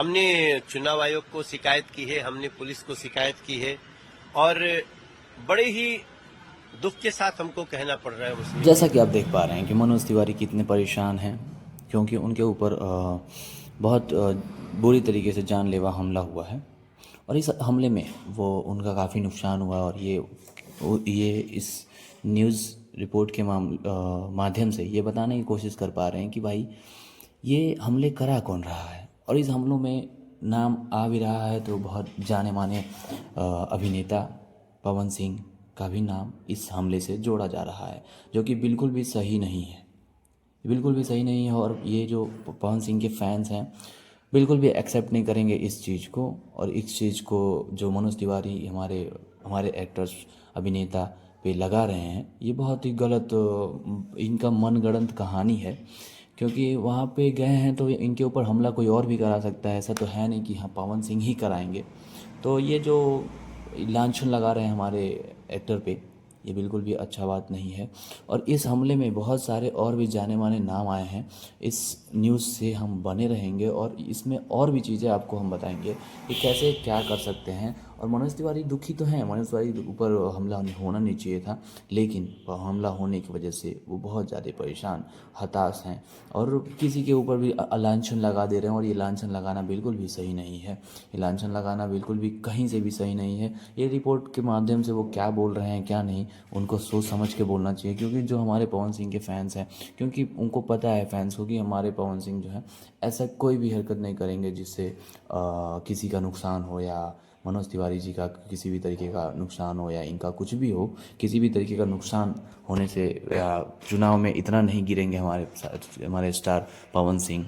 हमने चुनाव आयोग को शिकायत की है, हमने पुलिस को शिकायत की है और बड़े ही दुख के साथ हमको कहना पड़ रहा है मुस्लिम। जैसा कि आप देख पा रहे हैं कि मनोज तिवारी कितने परेशान हैं, क्योंकि उनके ऊपर बहुत बुरी तरीके से जानलेवा हमला हुआ है और इस हमले में वो उनका काफ़ी नुकसान हुआ और ये इस न्यूज़ रिपोर्ट के माध्यम से ये बताने की कोशिश कर पा रहे हैं कि भाई ये हमले करा कौन रहा है। और इस हमलों में नाम आ भी रहा है तो बहुत जाने माने अभिनेता पवन सिंह का भी नाम इस हमले से जोड़ा जा रहा है, जो कि बिल्कुल भी सही नहीं है, बिल्कुल भी सही नहीं है। और ये जो पवन सिंह के फैंस हैं बिल्कुल भी एक्सेप्ट नहीं करेंगे इस चीज़ को। और इस चीज़ को जो मनोज तिवारी हमारे हमारे एक्टर्स अभिनेता पे लगा रहे हैं, ये बहुत ही गलत इनका मनगढ़ंत कहानी है। क्योंकि वहाँ पे गए हैं तो इनके ऊपर हमला कोई और भी करा सकता है, ऐसा तो है नहीं कि हाँ पवन सिंह ही कराएंगे। तो ये जो लांछन लगा रहे हैं हमारे एक्टर पे, ये बिल्कुल भी अच्छा बात नहीं है। और इस हमले में बहुत सारे और भी जाने माने नाम आए हैं। इस न्यूज़ से हम बने रहेंगे और इसमें और भी चीज़ें आपको हम बताएंगे कि कैसे क्या कर सकते हैं। और मनोज तिवारी दुखी तो हैं, मनोज तिवारी के ऊपर हमला होना नहीं चाहिए था, लेकिन हमला होने की वजह से वो बहुत ज़्यादा परेशान हताश हैं और किसी के ऊपर भी लांछन लगा दे रहे हैं। और ये लांछन लगाना बिल्कुल भी सही नहीं है, ये लांछन लगाना बिल्कुल भी कहीं से भी सही नहीं है। ये रिपोर्ट के माध्यम से वो क्या बोल रहे हैं क्या नहीं, उनको सोच समझ के बोलना चाहिए। क्योंकि जो हमारे पवन सिंह के फैंस हैं, क्योंकि उनको पता है फैंस को कि हमारे पवन सिंह जो है ऐसा कोई भी हरकत नहीं करेंगे जिससे किसी का नुकसान हो, या मनोज तिवारी जी का किसी भी तरीके का नुकसान हो, या इनका कुछ भी हो, किसी भी तरीके का नुकसान होने से, या चुनाव में इतना नहीं गिरेंगे हमारे स्टार पवन सिंह।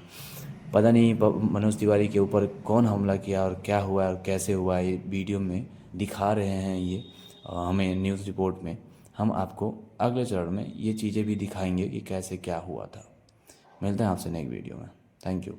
पता नहीं मनोज तिवारी के ऊपर कौन हमला किया और क्या हुआ और कैसे हुआ, ये वीडियो में दिखा रहे हैं। ये हमें न्यूज़ रिपोर्ट में हम आपको अगले चरण में ये चीज़ें भी दिखाएंगे कि कैसे क्या हुआ था। मिलते हैं आपसे नेक्स्ट वीडियो में। Thank you.